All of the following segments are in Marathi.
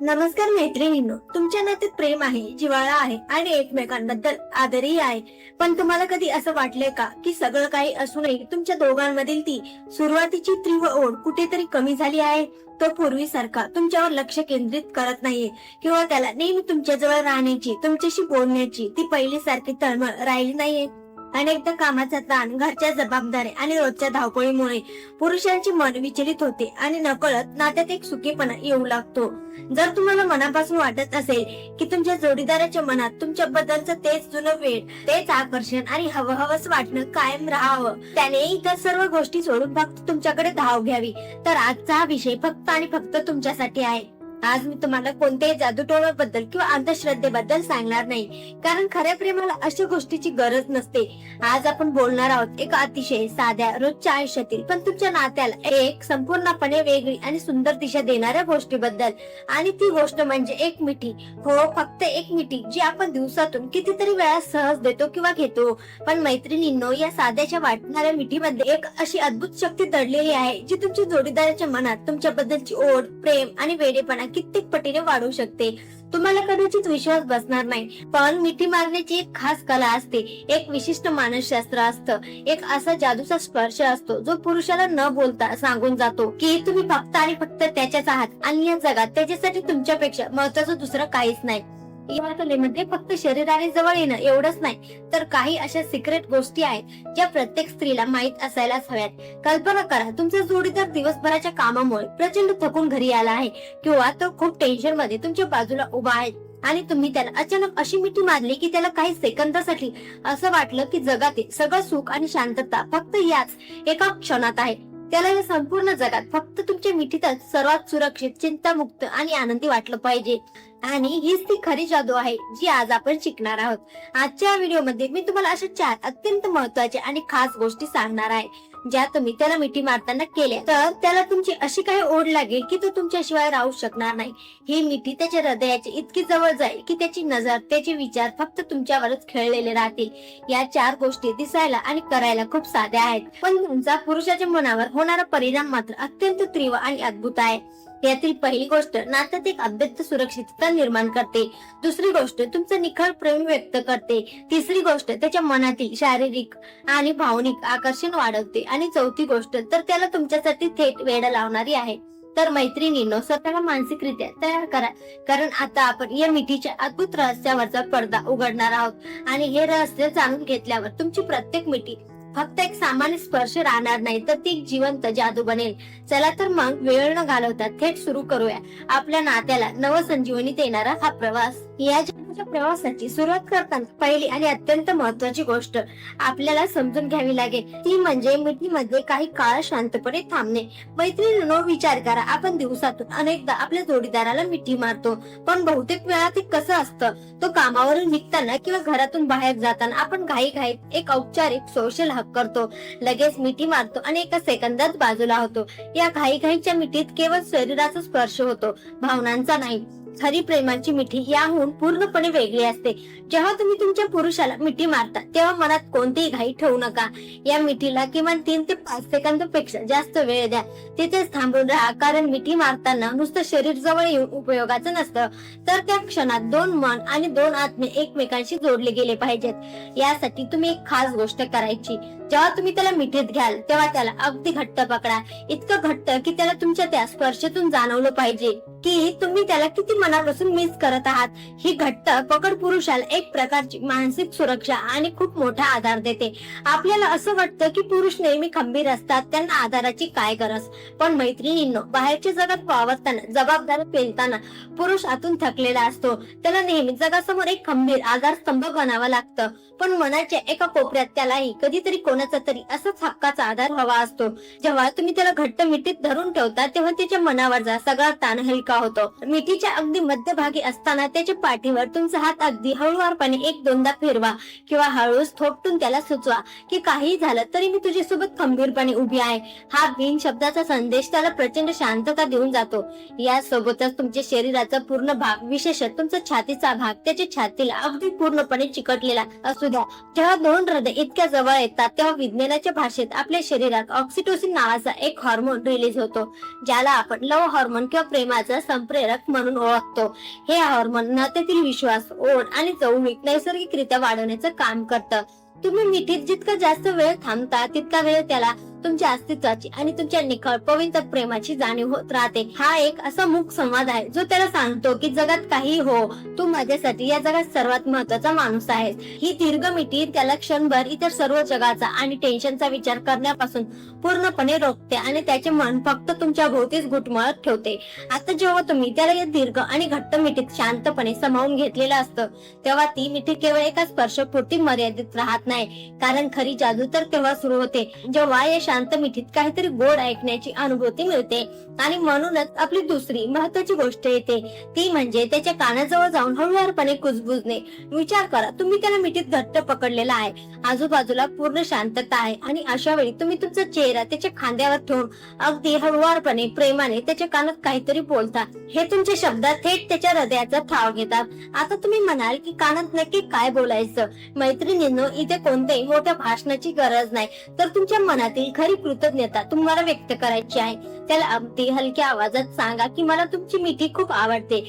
नमस्कार मैत्रिणींनो, तुमच्या नात्यात प्रेम आहे, जिव्हाळा आहे आणि एकमेकांबद्दल आदरही आहे. पण तुम्हाला कधी असं वाटलंय का की सगळं काही असूनही तुमच्या दोघांमधील ती सुरुवातीची तीव्र ओढ कुठेतरी कमी झाली आहे? तो पूर्वीसारखा तुमच्यावर लक्ष केंद्रित करत नाहीये किंवा त्याला नेहमी तुमच्या जवळ राहण्याची, तुमच्याशी बोलण्याची ती पहिलीसारखी तळमळ राहिली नाहीये. अनेकदा कामाचा ताण, घरच्या जबाबदाऱ्या आणि रोजच्या धावपळीमुळे पुरुषांचे मन विचलित होते आणि नकळत नात्यात एक सुखीपणा येऊ लागतो. जर तुम्हाला मनापासून वाटत असेल की तुमच्या जोडीदाराच्या मनात तुमच्याबद्दलचं तेच जुनं वेळ, तेच आकर्षण आणि हवं वाटणं कायम राहावं, त्याने इतर सर्व गोष्टी सोडून फक्त तुमच्याकडे धाव घ्यावी, तर आजचा हा विषय फक्त आणि फक्त तुमच्यासाठी आहे. आज मी तुम्हाला कोणत्याही जादूटोण्याबद्दल किंवा अंधश्रद्धेबद्दल सांगणार नाही, कारण खऱ्या प्रेमाला अशा गोष्टीची गरज नसते. आज आपण बोलणार आहोत एका अतिशय साध्या रोजच्या आयुष्यातील पण तुमच्या नात्याला एक संपूर्णपणे वेगळी आणि सुंदर दिशा देणाऱ्या गोष्टीबद्दल. आणि ती गोष्ट म्हणजे एक मिठी. हो, फक्त एक मिठी, जी आपण दिवसातून कितीतरी वेळा सहज देतो किंवा घेतो. पण मैत्रिणींनो, या साध्याच्या वाटणाऱ्या मिठीमध्ये एक अशी अद्भुत शक्ती दडलेली आहे, जी तुमच्या जोडीदाराच्या मनात तुमच्याबद्दलची ओढ, प्रेम आणि वेडेपणा कित्येक पटीने वाढवू शकते. तुम्हाला कदाचित विश्वास बसणार नाही, पण मिठी मारण्याची एक खास कला असते, एक विशिष्ट मानसशास्त्र असतं, एक असा जादूचा स्पर्श असतो जो पुरुषाला न बोलता सांगून जातो की तुम्ही फक्त आणि फक्त त्याच्याच आहात आणि या जगात त्याच्यासाठी तुमच्यापेक्षा महत्वाचं दुसरं काहीच नाही. या कलेमध्ये फक्त शरीराने जवळ येणं एवढंच नाही, तर काही अशा सिक्रेट गोष्टी आहेत ज्या प्रत्येक स्त्रीला माहित असायलाच हव्यात. कल्पना करा, तुमचा जोडीदार दिवसभराच्या कामामुळे प्रचंड थकून घरी आला आहे किंवा तो खूप टेन्शन मध्ये तुमच्या बाजूला उभा आहे आणि तुम्ही त्याला अचानक अशी मिठी मारली की त्याला काही सेकंदासाठी असं वाटलं की जगातील सगळं सुख आणि शांतता फक्त याच एका क्षणात आहे. त्याला या संपूर्ण जगात फक्त तुमच्या मिठीतच सर्वात सुरक्षित, चिंतामुक्त आणि आनंदी वाटलं पाहिजे. आणि हीच ती खरी जादू आहे जी आज आपण शिकणार आहोत. आजच्या व्हिडिओमध्ये मी तुम्हाला अशा 4 अत्यंत महत्त्वाच्या आणि खास गोष्टी सांगणार आहे, ज्या तुम्ही त्याला मिठी मारताना केल्या तर त्याला तुमची अशी काही ओढ लागेल की तो तुमच्याशिवाय राहू शकणार नाही. ही मिठी त्याच्या हृदयाची इतकी जवळ जाईल की त्याची नजर, त्याचे विचार फक्त तुमच्यावरच खेळलेले राहतील. या 4 गोष्टी दिसायला आणि करायला खूप साध्या आहेत, पण त्यांचा पुरुषाच्या मनावर होणारा परिणाम मात्र अत्यंत तीव्र आणि अद्भुत आहे. यातील पहिली गोष्ट नात्यात एक अद्भुत सुरक्षितता निर्माण करते. दुसरी गोष्ट तुमचं निखळ प्रेम व्यक्त करते. तिसरी गोष्ट त्याच्या मनातील शारीरिक आणि भावनिक आकर्षण वाढवते. आणि चौथी गोष्ट तर त्याला तुमच्यासाठी थेट वेड लावणारी आहे. तर मैत्रिणींनो, स्वतःला मानसिकरित्या तयार करा, कारण आता आपण या मिठीच्या अद्भुत रहस्यावरचा पडदा उघडणार आहोत. आणि हे रहस्य जाणून घेतल्यावर तुमची प्रत्येक मिठी फक्त एक सामान्य स्पर्श राहणार नाही, तर ती जिवंत जादू बनेल. चला तर मग वेळ न घालवता थेट सुरू करूया आपल्या नात्याला नवसंजीवनी देणारा हा प्रवास. या जादूच्या प्रवासाची सुरुवात करताना पहिली आणि अत्यंत महत्वाची गोष्ट आपल्याला समजून घ्यावी लागेल, ती म्हणजे मिठीमध्ये काही काळ शांतपणे थांबणे. मैत्रिणींनो, विचार करा, आपण दिवसातून अनेकदा आपल्या जोडीदाराला मिठी मारतो, पण बहुतेक वेळा ते कसं असतं, तो कामावरून निघताना किंवा घरातून बाहेर जाताना आपण घाईघाईत एक औपचारिक सोशल हक करतो, लगेच मिठी मारतो आणि एका सेकंदात बाजूला होतो. या घाईघाईच्या मिठीत केवळ शरीराचा स्पर्श होतो, भावनांचा नाही. खरी प्रेमाची मिठी याहून पूर्णपणे वेगळी असते. जेव्हा तुम्ही तुमच्या पुरुषाला मिठी मारता तेव्हा मनात कोणतीही घाई ठेवू नका. या मिठीला किमान 3 ते 5 सेकंदापेक्षा जास्त वेळ द्या. तिथेच थांबून राहा, कारण मिठी मारताना नुसतं शरीर जवळ येऊन उपयोगाचं नसतं, तर त्या क्षणात 2 मन आणि 2 आत्मे एकमेकांशी जोडले गेले पाहिजेत. यासाठी तुम्ही एक खास गोष्ट करायची. जेव्हा तुम्ही त्याला मिठीत घ्याल तेव्हा त्याला अगदी घट्ट पकडा, इतकं घट्ट की त्याला तुमच्या त्या स्पर्शातून जाणवलं पाहिजे की तुम्ही त्याला किती मनापासून मिस करत आहात. ही घट्ट पकड पुरुषाला एक प्रकारची मानसिक सुरक्षा आणि खूप मोठा आधार देते. आपल्याला असं वाटतं की पुरुष नेहमी खंबीर असतात, त्यांना आधाराची काय गरज. पण मैत्रिणींनो, बाहेरच्या जगात वावरताना, जबाबदारी पेलताना पुरुष आतून थकलेला असतो. त्याला नेहमी जगासमोर एक खंबीर आधारस्तंभ बनावा लागतं, पण मनाच्या एका कोपऱ्यात त्यालाही कधीतरी कोणाचा तरी असाच हक्काचा आधार हवा असतो. जेव्हा तुम्ही त्याला घट्ट मिठीत धरून ठेवता तेव्हा त्याच्या मनावरचा सगळा ताण हलका होतो. मिठीच्या अगदी मध्यभागी असताना त्याच्या पाठीवर तुमचा हात अगदी हळूवारपणे 1-2दा फिरवा किंवा हळूच थोपटून त्याला सुचवा की काही झालं तरी मी तुझ्यासोबत खंबीरपणे उभी आहे. हा बिन शब्दाचा संदेश त्याला प्रचंड शांतता देऊन जातो. यासोबतच तुमच्या शरीराचा पूर्ण भाग, विशेषतः तुमचा छातीचा भाग, त्याच्या छातीला अगदी पूर्णपणे चिकटलेला असू द्या. जेव्हा 2 हृदय इतक्या जवळ येतात तेव्हा विज्ञानाच्या भाषेत आपल्या शरीरात ऑक्सिटोसिन नावाचा एक हार्मोन रिलीज होतो, ज्याला आपण लव हार्मोन किंवा प्रेमाचा संप्रेरक म्हणून ओळखतो. हे हार्मोन नात्यातील विश्वास, ओढ आणि जवळीक नैसर्गिकरित्या वाढवण्याचं काम करतं. तुम्ही मिठीत जितका जास्त वेळ थांबता तितका वेळ त्याला तुमच्या अस्तित्वाची आणि तुमच्या निखळ पवित्र प्रेमाची जाणीव होत राहते. हा एक असा मूक संवाद आहे जो त्याला सांगतो की जगात काही हो, तू माझ्यासाठी या जगात सर्वात महत्वाचा माणूस आहेस. ही दीर्घ मिठी त्याला क्षणभर इतर सर्व जगाचा आणि टेन्शनचा विचार करण्यापासून पूर्णपणे रोखते आणि त्याचे मन फक्त तुमच्या भोवतीच घुटमळत ठेवते. आता जेव्हा तुम्ही त्याला या दीर्घ आणि घट्ट मिठीत शांतपणे समावून घेतलेलं असतं तेव्हा ती मिठी केवळ एका स्पर्शपुरती मर्यादित राहत नाही, कारण खरी जादू तर तेव्हा सुरू होते जेव्हा या शांत मिठीत काहीतरी गोड ऐकण्याची अनुभूती मिळते. आणि म्हणूनच आपली दुसरी महत्वाची गोष्ट येते, ती म्हणजे त्याच्या कानाजवळ जाऊन हळुवारपणे कुजबुजणे. विचार करा, तुम्ही त्याला मिठीत घट्ट पकडलेला आहे, आजूबाजूला पूर्ण शांतता आहे आणि अशा वेळी तुम्ही तुमचा चेहरा त्याच्या खांद्यावर ठेवून अगदी हळुवारपणे प्रेमाने त्याच्या कानात काहीतरी बोलता. हे तुमच्या शब्दात थेट त्याच्या हृदयाचा ठाव घेतात. आता तुम्ही म्हणाल की कानात नक्की काय बोलायचं? मैत्रिणींनो, इथे कोणत्याही मोठ्या भाषणाची गरज नाही, तर तुमच्या मनातील खरी कृतज्ञता तुम्हाला व्यक्त करायची आहे. त्याला अगदी हलक्या आवाजात सांगा की मला तुमची मिठी खूप आवडते.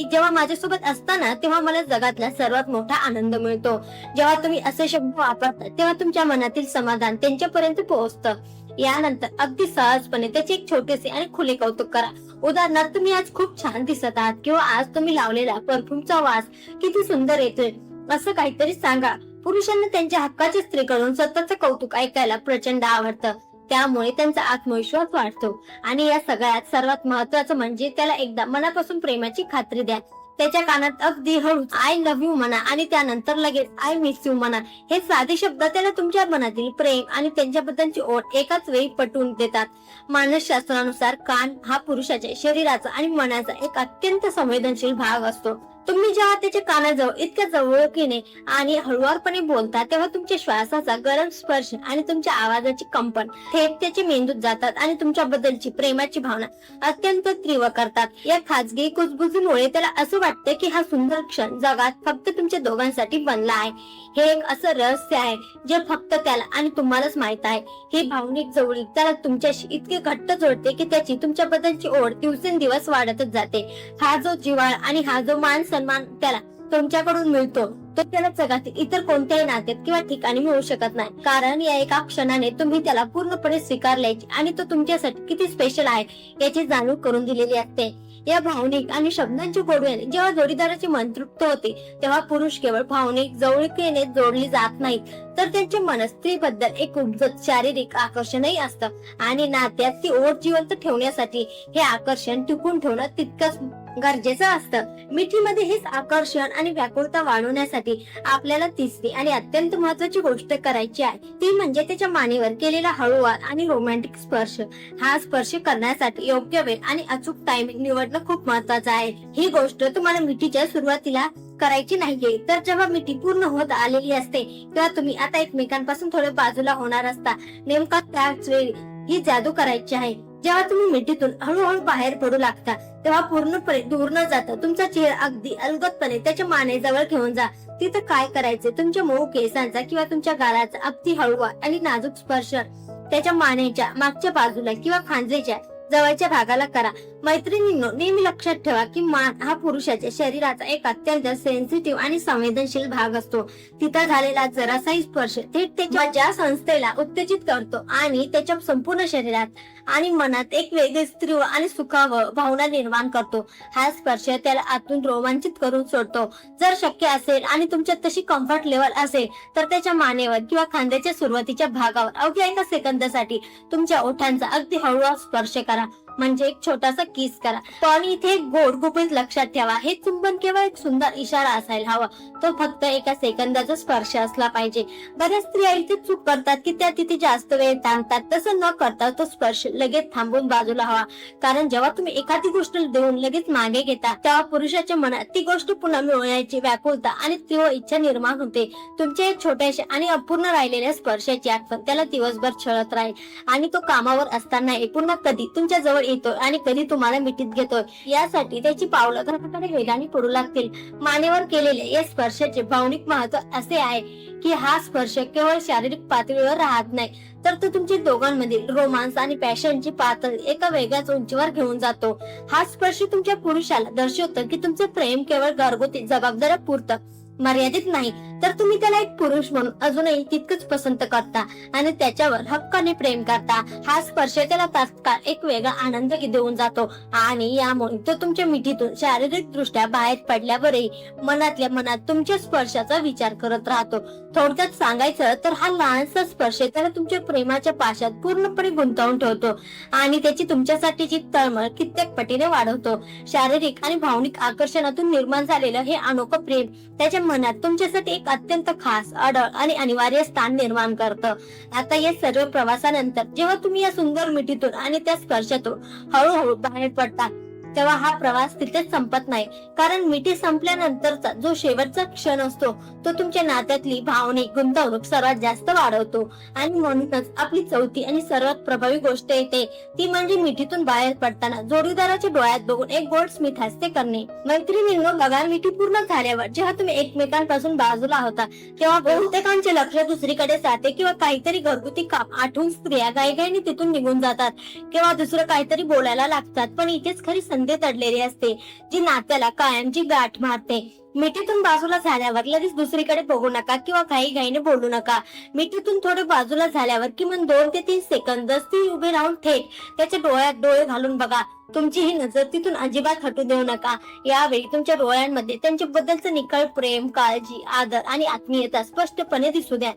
जेव्हा माझ्यासोबत असताना तेव्हा मला जगातला सर्वात मोठा आनंद मिळतो. जेव्हा तुम्ही असे शब्द वापरता तेव्हा तुमच्या मनातील समाधान त्यांच्यापर्यंत पोहोचतं. यानंतर अगदी सहजपणे त्याचे एक छोटेसे आणि खुले कौतुक करा. उदाहरणार्थ, तुम्ही आज खूप छान दिसत आहात किंवा आज तुम्ही लावलेला परफ्यूमचा वास किती सुंदर येतोय, असं काहीतरी सांगा. पुरुषांना त्यांच्या हक्काच्या स्त्रीकडून सततचं कौतुक ऐकायला प्रचंड आवडतं, त्यामुळे त्यांचा आत्मविश्वास वाढतो. आणि या सगळ्यात सर्वात महत्वाचं म्हणजे त्याला एकदा मनापासून प्रेमाची खात्री द्या. त्याच्या कानात अगदी हळू आय लव्ह यू म्हणा आणि त्यानंतर लगेच आय मिस यू म्हणा. हे साधे शब्द त्याला तुमच्या मनातील प्रेम आणि त्यांच्याबद्दलची ओढ एकाच वेळी पटवून देतात. मानसशास्त्रानुसार कान हा पुरुषाच्या शरीराचा आणि मनाचा एक अत्यंत संवेदनशील भाग असतो. तुम्ही जेव्हा त्याच्या कानाजवळ इतक्या जवळकीने आणि हळुवारपणे बोलता तेव्हा तुमच्या श्वासाचा गरम स्पर्श आणि तुमच्या आवाजाचे कंपन थेट त्याच्या मेंदूत जातात आणि तुमच्याबद्दलची प्रेमाची भावना अत्यंत तीव्र करतात. या खाजगी कुजबुजीमुळे त्याला असं वाटतं की हा सुंदर क्षण जगात फक्त तुमच्या दोघांसाठी बनला आहे. हे एक असं रहस्य आहे जे फक्त त्याला आणि तुम्हालाच माहित आहे. ही भावनिक जवळीक त्याला तुमच्याशी इतके घट्ट जोडते की त्याची तुमच्याबद्दलची ओढ दिवसेंदिवस वाढतच जाते. हा जो जिव्हाळा आणि हा जो मान सन्मान त्याला तुमच्याकडून मिळतो तो त्याला जगातील इतर कोणत्याही नात्यात किंवा ठिकाणी मिळू शकत नाही, कारण या एका क्षणाने तुम्ही त्याला पूर्णपणे स्वीकारल्याची आणि तो तुमच्यासाठी किती स्पेशल आहे याची जाणीव करून दिलेली असते. या भावनिक आणि शब्दांच्या गोडव्याने जेव्हा जोडीदाराचे मन तृप्त होते तेव्हा पुरुष केवळ भावनिक जवळीकीने जोडली जात नाहीत, तर त्यांच्या मनात स्त्रीबद्दल एक उपजत शारीरिक आकर्षणही असतं. आणि नात्यात ती ओढ जिवंत ठेवण्यासाठी हे आकर्षण टिकून ठेवणं तितकंच गरजेचं असतं. मिठीमध्ये हेच आकर्षण आणि व्याकुळता वाढवण्यासाठी आपल्याला तिसरी आणि अत्यंत महत्वाची गोष्ट करायची आहे, ती म्हणजे त्याच्या मानेवर केलेला हळूवार आणि रोमॅन्टिक स्पर्श. हा स्पर्श करण्यासाठी योग्य वेळ आणि अचूक टायमिंग निवडणं खूप महत्वाचं आहे. ही गोष्ट तुम्हाला मिठीच्या सुरुवातीला करायची नाहीये, तर जेव्हा मिठी पूर्ण होत आलेली असते तेव्हा तुम्ही आता एकमेकांपासून थोडे बाजूला होणार असता. नेमका त्याच वेळी ही जादू करायची आहे. जेव्हा तुम्ही मिठीतून हळूहळू बाहेर पडू लागता तेव्हा पूर्णपणे दूर न जाता तुमचा चेहरा अगदी अलगदपणे त्याच्या मानेजवळ घेऊन जा. तिथं काय करायचे, तुमच्या मऊ केसांचा किंवा तुमच्या गालाचा अगदी हळूवार आणि नाजूक स्पर्श त्याच्या मानेच्या मागच्या बाजूला किंवा खांद्याच्या जवळच्या भागाला करा. मैत्रिणींनो, नेहमी लक्षात ठेवा की मान हा पुरुषाच्या शरीराचा एक अत्यंत सेन्सिटिव्ह आणि संवेदनशील भाग असतो. तिथं झालेला जरासाही स्पर्श थेट त्याच्या ज्या संस्थेला उत्तेजित करतो आणि त्याच्या संपूर्ण शरीरात आणि मनात एक वेगळी तीव्र आणि सुखावह भावना निर्माण करतो. हा स्पर्श त्याला आतून रोमांचित करून सोडतो. जर शक्य असेल आणि तुमच्यात तशी कम्फर्ट लेवल असेल तर त्याच्या मानेवर किंवा खांद्याच्या सुरुवातीच्या भागावर अवघ्या एका सेकंदासाठी तुमच्या ओठांचा अगदी हळूवार स्पर्श करा, म्हणजे एक छोटासा किस करा. पण इथे एक गोड गुपित लक्षात ठेवा, हे चुंबन केवळ एक सुंदर इशारा असायला हवा, तो फक्त एका सेकंदाचा स्पर्श असला पाहिजे. बऱ्याच स्त्रिया इथे चूक करतात की त्या तिथे जास्त वेळ थांबतात. तसं न करता तो स्पर्श लगेच थांबून बाजूला हवा, कारण जेव्हा तुम्ही एखादी गोष्ट देऊन लगेच मागे घेता तेव्हा पुरुषाच्या मनात ती गोष्ट पुन्हा मिळवण्याची व्याकुळता आणि तीव्र इच्छा निर्माण होते. तुमच्या एक छोट्याशा आणि अपूर्ण राहिलेल्या स्पर्शाची आठवण त्याला दिवसभर छळत राहील आणि तो कामावर असताना पुन्हा कधी तुमच्या जवळ येतोय आणि कधी तुम्हाला मिठीत घेतोय, यासाठी त्याची पावलं घराकडे वेगाने पडू लागतील. मानेवर केलेले या स्पर्शाचे भावनिक महत्व असे आहे की हा स्पर्श केवळ शारीरिक पातळीवर राहत नाही, तर तो तुमच्या दोघांमधील रोमांस आणि पॅशनची पातळी एका वेगळ्याच उंचीवर घेऊन जातो. हा स्पर्श तुमच्या पुरुषाला दर्शवतो की तुमचे प्रेम केवळ घरगुती जबाबदाऱ्या पुरतं मर्यादित नाही, तर तुम्ही त्याला एक पुरुष म्हणून अजूनही तितकंच पसंत करता आणि त्याच्यावर हक्काने प्रेम करता. हा स्पर्श त्याला तात्काळ एक वेगळा आनंद देऊन जातो आणि यामुळे तो तुमच्या मिठीतून शारीरिक दृष्ट्या बाहेर पडल्यावरही मनातल्या मनात तुमच्या स्पर्शाचा विचार करत राहतो. थोडक्यात सांगायचं तर हा लहानसा स्पर्श त्याला तुमच्या प्रेमाच्या पाशात पूर्णपणे गुंतवून ठेवतो आणि त्याची तुमच्यासाठीची तळमळ कित्येक पटीने वाढवतो. शारीरिक आणि भावनिक आकर्षणातून निर्माण झालेलं हे अनोखं प्रेम त्याच्या मनात तुमच्यासाठी एक अत्यंत खास, अडळ आणि अनिवार्य स्थान निर्माण करतं. आता या सर्व प्रवासानंतर जेव्हा तुम्ही या सुंदर मिठीतून आणि त्या स्पर्शातून हळूहळू बाहेर पडता, तेव्हा हा प्रवास तिथेच संपत नाही, कारण मिठी संपल्यानंतरचा जो शेवटचा क्षण असतो तो तुमच्या नात्यातली भावनिक गुंतवणूक सर्वात जास्त वाढवतो. आणि म्हणूनच आपली चौथी आणि सर्वात प्रभावी गोष्ट येते ती म्हणजे मिठीतून बाहेर पडताना जोडीदाराच्या डोळ्यात बघून एक गोड स्मित हास्य करणे. मैत्रिणींनो, बघा, मिठी पूर्ण झाल्यावर जेव्हा तुम्ही एकमेकांपासून बाजूला होता तेव्हा बहुतेकांचे लक्ष दुसरीकडे जाते किंवा काहीतरी घरगुती काम आठवून स्त्रिया गायगायने तिथून निघून जातात किंवा दुसरं काहीतरी बोलायला लागतात. पण इथेच खरी संधी दडलेली असते जी नात्याला कायमची गाठ मारते. मिठीतून बाजूला झाल्यावर लगेच दुसरीकडे बघू नका किंवा घाईघाईने बोलू नका. मिठीतून थोडे बाजूला झाल्यावर किमान 2 ते 3 सेकंद ती उभे राहून थेट त्याच्या डोळ्यात डोळे घालून बघा. तुमची ही नजर तिथून अजिबात हटू देऊ नका. यावेळी तुमच्या डोळ्यांमध्ये त्यांच्याबद्दलचं निखळ प्रेम, काळजी, आदर आणि आत्मीयता स्पष्टपणे दिसू द्या.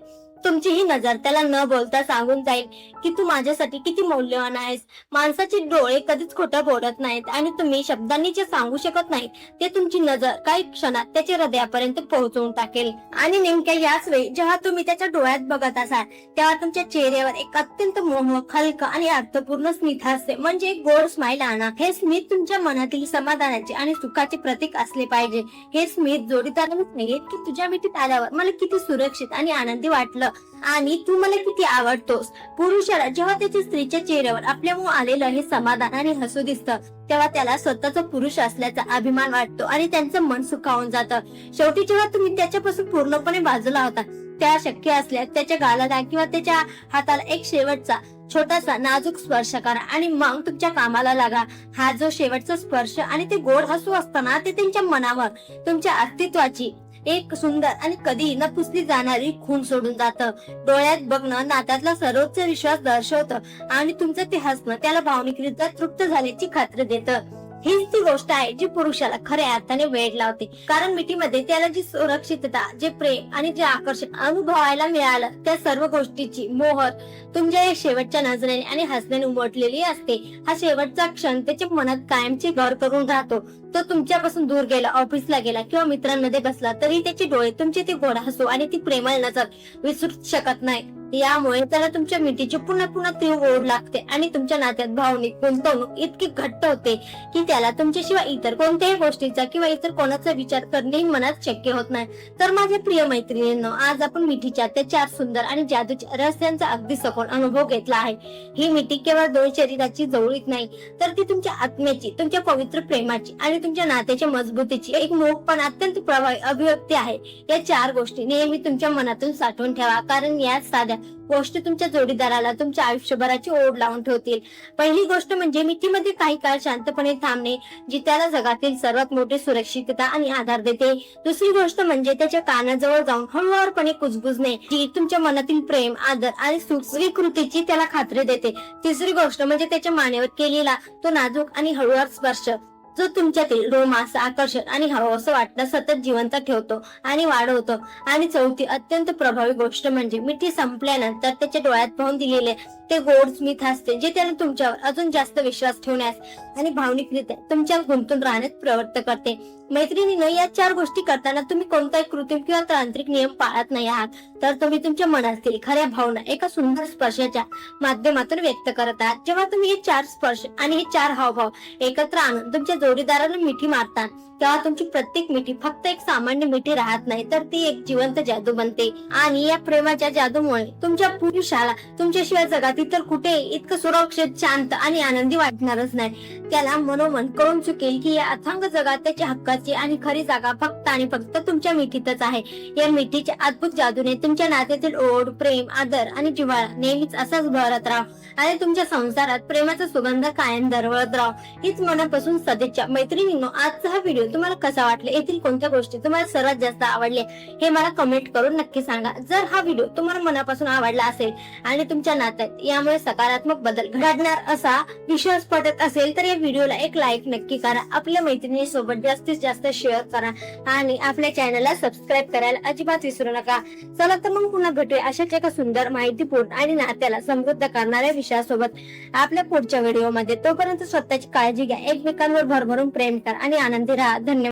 तुमची ही नजर त्याला न बोलता सांगून जाईल की तू माझ्यासाठी किती मौल्यवान आहेस. माणसाचे डोळे कधीच खोटं बोलत नाहीत आणि तुम्ही शब्दांनी जे सांगू शकत नाही ते तुमची नजर काही क्षणात त्याच्या हृदयापर्यंत पोहोचवून टाकेल. आणि नेमक्या याच वेळी जेव्हा तुम्ही त्याच्या डोळ्यात बघत असाल तेव्हा तुमच्या चेहऱ्यावर एक अत्यंत मोहक, हलकं आणि अर्थपूर्ण स्मित हास्य म्हणजे एक गोड स्माइल आणा. हे स्मित तुमच्या मनातील समाधानाचे आणि सुखाचे प्रतीक असले पाहिजे. हे स्मित जोडीदाराला सांगेल की तुझ्या मिठीत आल्यावर मला किती सुरक्षित आणि आनंदी वाटलं आणि तू मला किती आवडतोस. पुरुषाला जेव्हा त्याच्या स्त्रीच्या चेहऱ्यावर आपल्यामुळे आलेलं हे समाधान आणि हसू दिसतं तेव्हा त्याला स्वतःचा पुरुष असल्याचा अभिमान वाटतो आणि त्यांचं मन सुखावून जातं. शेवटी जेव्हा तुम्ही त्याच्यापासून पूर्णपणे बाजूला होता त्या शक्य असल्यास त्याच्या गालाला किंवा त्याच्या हाताला एक शेवटचा छोटासा नाजूक स्पर्श करा आणि मग तुमच्या कामाला लागा. हा जो शेवटचा स्पर्श आणि ते गोड हसू असताना ते त्यांच्या मनावर तुमच्या अस्तित्वाची एक सुंदर आणि कधी न पुसली जाणारी खून सोडून जातं. डोळ्यात बघणं नात्यातला सर्वोच्च विश्वास दर्शवतं आणि तुमचं ते हसणं त्याला भावनिकरित्या तृप्त झाल्याची खात्री देतं. हीच ती गोष्ट आहे जी पुरुषाला खऱ्या अर्थाने वेड लावते, कारण मिठीमध्ये त्याला जी सुरक्षितता, जे प्रेम आणि जे आकर्षण अनुभवायला मिळालं त्या सर्व गोष्टीची मोहर तुमच्या या शेवटच्या नजरेने आणि हसण्याने उमटलेली असते. हा शेवटचा क्षण त्याच्या मनात कायमचे घर करून राहतो. तो तुमच्यापासून दूर गेला, ऑफिसला गेला किंवा मित्रांमध्ये बसला तरी त्याचे डोळे तुमचे ते गोड हसू आणि ती प्रेमळ नजर विसरू शकत नाही. यामुळे त्याला तुमच्या मिठीची पुन्हा पुन्हा तीव्र ओढ लागते आणि तुमच्या नात्यात भावनिक गुंतवणूक इतकी घट्ट होते की त्याला तुमच्याशिवाय इतर कोणत्याही गोष्टीचा किंवा इतर कोणाचा विचार करणेही मनात शक्य होत नाही. तर माझ्या प्रिय मैत्रिणींनो, आज आपण मिठीच्या त्या 4 सुंदर आणि जादूच्या रहस्यांचा अगदी सखोल अनुभव घेतला आहे. ही मिठी केवळ 2 शरीराची जवळीक नाही, तर ती तुमच्या आत्म्याची, तुमच्या पवित्र प्रेमाची आणि तुमच्या नात्याच्या मजबूतीची एक मोठ पण अत्यंत प्रभावी अभिव्यक्ती आहे. या 4 गोष्टी नेहमी तुमच्या मनातून साठवून ठेवा, कारण या साध्या गोष्टी तुमच्या जोडीदाराला तुमच्या आयुष्यभराची ओढ लावून ठेवतील. पहिली गोष्ट म्हणजे मिठीमध्ये काही काळ शांतपणे थांबणे, जी त्याला जगातील सर्वात मोठी सुरक्षितता आणि आधार देते. दुसरी गोष्ट म्हणजे त्याच्या कानाजवळ जाऊन हळूवारपणे कुजबुजणे, जी तुमच्या मनातील प्रेम, आदर आणि सुख स्वीकृतीची त्याला खात्री देते. तिसरी गोष्ट म्हणजे त्याच्या मानेवर केलेला तो नाजूक आणि हळूवार स्पर्श, जो तुमच्यातील रोमांस, आकर्षण आणि हवंसं वाटणं सतत जिवंत ठेवतो आणि वाढवतो. आणि चौथी अत्यंत प्रभावी गोष्ट म्हणजे मिठी संपल्यानंतर त्याच्या डोळ्यात पाहून दिलेले ते गोड स्मित हास्य, जे त्याला तुमच्यावर अजून जास्त विश्वास ठेवण्यास आणि भावनिकरित्या तुमच्यात गुंतून राहण्यास प्रवृत्त करते. मैत्रिणींनो, या 4 गोष्टी करताना तुम्ही कोणताही कृत्रिम किंवा तांत्रिक नियम पाळत नाही आहात, तर तुम्ही तुमच्या मनातील खऱ्या भावना एका सुंदर स्पर्शाच्या माध्यमातून व्यक्त करत आहात. जेव्हा तुम्ही हे 4 स्पर्श आणि हे 4 हावभाव एकत्र आणून तुमच्या जोडीदाराला मिठी मारतात तेव्हा तुमची प्रत्येक मिठी फक्त एक सामान्य मिठी राहत नाही, तर ती एक जिवंत जादू बनते. आणि या प्रेमाच्या जादूमुळे तुमच्या पुरुषाला तुमच्याशिवाय जगात इतर कुठे इतकं सुरक्षित, शांत आणि आनंदी वाटणारच नाही. त्याला मनोमन कळून चुकेल की या अथांग जगात त्याच्या हक्काची आणि खरी जागा फक्त आणि फक्त तुमच्या मिठीतच आहे. या मिठीच्या अद्भुत जादूने तुमच्या नात्यातील ओढ, प्रेम, आदर आणि जिव्हाळा नेहमीच असाच भरत राहा आणि तुमच्या संसारात प्रेमाचा सुगंध कायम दरवळत राहा. हीच मनापासून सदिच्छा. मैत्रिणींनो, आजचा हा व्हिडिओ तुम्हाला कसा वाटला, येथील कोणत्या गोष्टी तुम्हाला सर्वात जास्त आवडल्या हे मला कमेंट करून नक्की सांगा. जर हा व्हिडिओ तुम्हाला मनापासून आवडला असेल आणि तुमच्या नात्यात यामुळे सकारात्मक बदल घडणार असा विश्वास पटत असेल तर या व्हिडिओला एक लाईक नक्की करा. आपल्या मैत्रिणीसोबत जास्तीत जास्त शेअर करा आणि आपल्या चॅनलला सबस्क्राईब करायला अजिबात विसरू नका. चला तर मग पुन्हा भेटूया अशाच एका सुंदर, माहितीपूर्ण आणि नात्याला समृद्ध करणाऱ्या विषयासोबत आपल्या पुढच्या व्हिडिओमध्ये. तोपर्यंत स्वतःची काळजी घ्या, एकमेकांवर भरभरून प्रेम करा आणि आनंदी राहा. धन्यवाद.